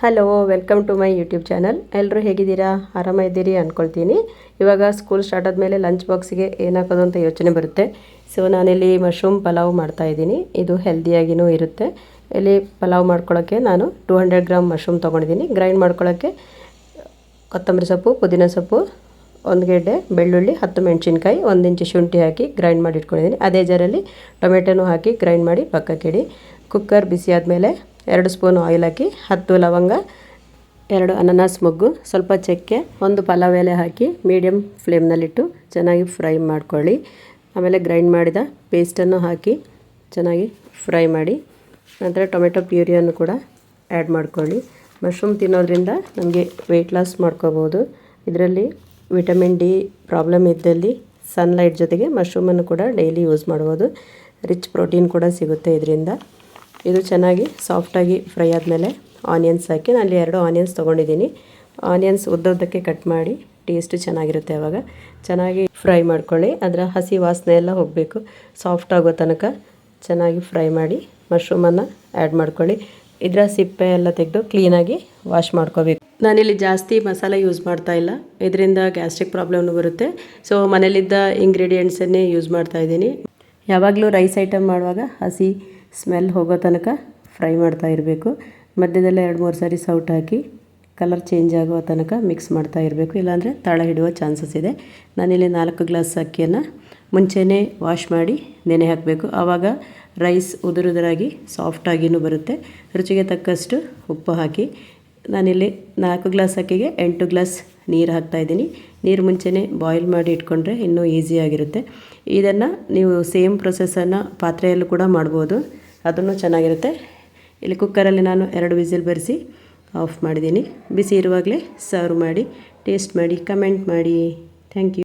Hello, welcome to my YouTube channel. ಎಲ್ಲರೂ ಹೇಗಿದ್ದೀರಾ? ಆರಾಮಾಗಿದ್ದೀರಿ ಅಂದ್ಕೊಳ್ತೀನಿ. ಇವಾಗ ಸ್ಕೂಲ್ ಸ್ಟಾರ್ಟ್ ಆದಮೇಲೆ ಲಂಚ್ ಬಾಕ್ಸಿಗೆ ಏನು ಹಾಕೋದು ಅಂತ ಯೋಚನೆ ಬರುತ್ತೆ. ಸೊ ನಾನಿಲ್ಲಿ ಮಶ್ರೂಮ್ ಪಲಾವ್ ಮಾಡ್ತಾಯಿದ್ದೀನಿ. ಇದು ಹೆಲ್ದಿಯಾಗಿಯೂ ಇರುತ್ತೆ. ಇಲ್ಲಿ ಪಲಾವ್ ಮಾಡ್ಕೊಳ್ಳೋಕ್ಕೆ ನಾನು 200 ಗ್ರಾಮ್ ಮಶ್ರೂಮ್ ತೊಗೊಂಡಿದ್ದೀನಿ. ಗ್ರೈಂಡ್ ಮಾಡ್ಕೊಳ್ಳೋಕ್ಕೆ ಕೊತ್ತಂಬರಿ ಸೊಪ್ಪು, ಪುದೀನ ಸೊಪ್ಪು, 1 ಗೆಡ್ಡೆ ಬೆಳ್ಳುಳ್ಳಿ, 10 ಮೆಣಸಿನ್ಕಾಯಿ, 1 ಇಂಚು ಶುಂಠಿ ಹಾಕಿ ಗ್ರೈಂಡ್ ಮಾಡಿ ಇಟ್ಕೊಂಡಿದ್ದೀನಿ. ಅದೇ ಜಾರಲ್ಲಿ ಟೊಮೆಟೊನೂ ಹಾಕಿ ಗ್ರೈಂಡ್ ಮಾಡಿ ಪಕ್ಕಕ್ಕಿಡಿ. ಕುಕ್ಕರ್ ಬಿಸಿ ಆದಮೇಲೆ 2 ಸ್ಪೂನ್ ಆಯಿಲ್ ಹಾಕಿ 10 ಲವಂಗ, 2 ಅನಾನಸ್ ಮೊಗ್ಗು, ಸ್ವಲ್ಪ ಚಕ್ಕೆ, 1 ಪಲಾವ್ ಎಲೆ ಹಾಕಿ ಮೀಡಿಯಮ್ ಫ್ಲೇಮ್ನಲ್ಲಿಟ್ಟು ಚೆನ್ನಾಗಿ ಫ್ರೈ ಮಾಡ್ಕೊಳ್ಳಿ. ಆಮೇಲೆ ಗ್ರೈಂಡ್ ಮಾಡಿದ ಪೇಸ್ಟನ್ನು ಹಾಕಿ ಚೆನ್ನಾಗಿ ಫ್ರೈ ಮಾಡಿ. ನಂತರ ಟೊಮೆಟೊ ಪ್ಯೂರಿಯನ್ನು ಕೂಡ ಆ್ಯಡ್ ಮಾಡ್ಕೊಳ್ಳಿ. ಮಶ್ರೂಮ್ ತಿನ್ನೋದ್ರಿಂದ ನಮಗೆ ವೆಯ್ಟ್ ಲಾಸ್ ಮಾಡ್ಕೋಬೋದು. ಇದರಲ್ಲಿ ವಿಟಮಿನ್ ಡಿ ಪ್ರಾಬ್ಲಮ್ ಇದ್ದಲ್ಲಿ ಸನ್ಲೈಟ್ ಜೊತೆಗೆ ಮಶ್ರೂಮನ್ನು ಕೂಡ ಡೈಲಿ ಯೂಸ್ ಮಾಡ್ಬೋದು. ರಿಚ್ ಪ್ರೋಟೀನ್ ಕೂಡ ಸಿಗುತ್ತೆ ಇದರಿಂದ. ಇದು ಚೆನ್ನಾಗಿ ಸಾಫ್ಟಾಗಿ ಫ್ರೈ ಆದಮೇಲೆ ಆನಿಯನ್ಸ್ ಹಾಕಿ, ನಾನಲ್ಲಿ 2 ಆನಿಯನ್ಸ್ ತೊಗೊಂಡಿದ್ದೀನಿ. ಆನಿಯನ್ಸ್ ಉದ್ದಕ್ಕೆ ಕಟ್ ಮಾಡಿ, ಟೇಸ್ಟ್ ಚೆನ್ನಾಗಿರುತ್ತೆ. ಆವಾಗ ಚೆನ್ನಾಗಿ ಫ್ರೈ ಮಾಡ್ಕೊಳ್ಳಿ. ಅದರ ಹಸಿ ವಾಸನೆ ಎಲ್ಲ ಹೋಗಬೇಕು. ಸಾಫ್ಟ್ ಆಗೋ ತನಕ ಚೆನ್ನಾಗಿ ಫ್ರೈ ಮಾಡಿ ಮಶ್ರೂಮನ್ನು ಆ್ಯಡ್ ಮಾಡ್ಕೊಳ್ಳಿ. ಇದರ ಸಿಪ್ಪೆ ಎಲ್ಲ ತೆಗೆದು ಕ್ಲೀನಾಗಿ ವಾಶ್ ಮಾಡ್ಕೋಬೇಕು. ನಾನಿಲ್ಲಿ ಜಾಸ್ತಿ ಮಸಾಲೆ ಯೂಸ್ ಮಾಡ್ತಾಯಿಲ್ಲ, ಇದರಿಂದ ಗ್ಯಾಸ್ಟ್ರಿಕ್ ಪ್ರಾಬ್ಲಮ್ನು ಬರುತ್ತೆ. ಸೊ ಮನೇಲಿದ್ದ ಇಂಗ್ರೀಡಿಯೆಂಟ್ಸನ್ನೇ ಯೂಸ್ ಮಾಡ್ತಾಯಿದ್ದೀನಿ. ಯಾವಾಗಲೂ ರೈಸ್ ಐಟಮ್ ಮಾಡುವಾಗ ಹಸಿ ಸ್ಮೆಲ್ ಹೋಗೋ ತನಕ ಫ್ರೈ ಮಾಡ್ತಾ ಇರಬೇಕು. ಮಧ್ಯದಲ್ಲೇ 2-3 ಸಾರಿ ಸೌಟ್ ಹಾಕಿ ಕಲರ್ ಚೇಂಜ್ ಆಗೋ ತನಕ ಮಿಕ್ಸ್ ಮಾಡ್ತಾ ಇರಬೇಕು, ಇಲ್ಲಾಂದರೆ ತಳ ಹಿಡುವ ಚಾನ್ಸಸ್ ಇದೆ. ನಾನಿಲ್ಲಿ 4 ಗ್ಲಾಸ್ ಅಕ್ಕಿಯನ್ನು ಮುಂಚೆನೇ ವಾಶ್ ಮಾಡಿ ನೆನೆ ಹಾಕಬೇಕು. ಆವಾಗ ರೈಸ್ ಉದುರುದುರಾಗಿ ಸಾಫ್ಟಾಗಿಯೂ ಬರುತ್ತೆ. ರುಚಿಗೆ ತಕ್ಕಷ್ಟು ಉಪ್ಪು ಹಾಕಿ, ನಾನಿಲ್ಲಿ 4 ಗ್ಲಾಸ್ ಅಕ್ಕಿಗೆ 8 ಗ್ಲಾಸ್ ನೀರು ಹಾಕ್ತಾಯಿದ್ದೀನಿ. ನೀರು ಮುಂಚೆನೇ ಬಾಯ್ಲ್ ಮಾಡಿ ಇಟ್ಕೊಂಡ್ರೆ ಇನ್ನೂ ಈಸಿಯಾಗಿರುತ್ತೆ. ಇದನ್ನು ನೀವು ಸೇಮ್ ಪ್ರೊಸೆಸನ್ನು ಪಾತ್ರೆಯಲ್ಲೂ ಕೂಡ ಮಾಡ್ಬೋದು, ಅದನ್ನು ಚೆನ್ನಾಗಿರುತ್ತೆ. ಇಲ್ಲಿ ಕುಕ್ಕರಲ್ಲಿ ನಾನು 2 ವಿಸಿಲ್ ಬರೆಸಿ ಆಫ್ ಮಾಡಿದ್ದೀನಿ. ಬಿಸಿ ಇರುವಾಗಲೇ ಸರ್ವ್ ಮಾಡಿ, ಟೇಸ್ಟ್ ಮಾಡಿ, ಕಮೆಂಟ್ ಮಾಡಿ. Thank you.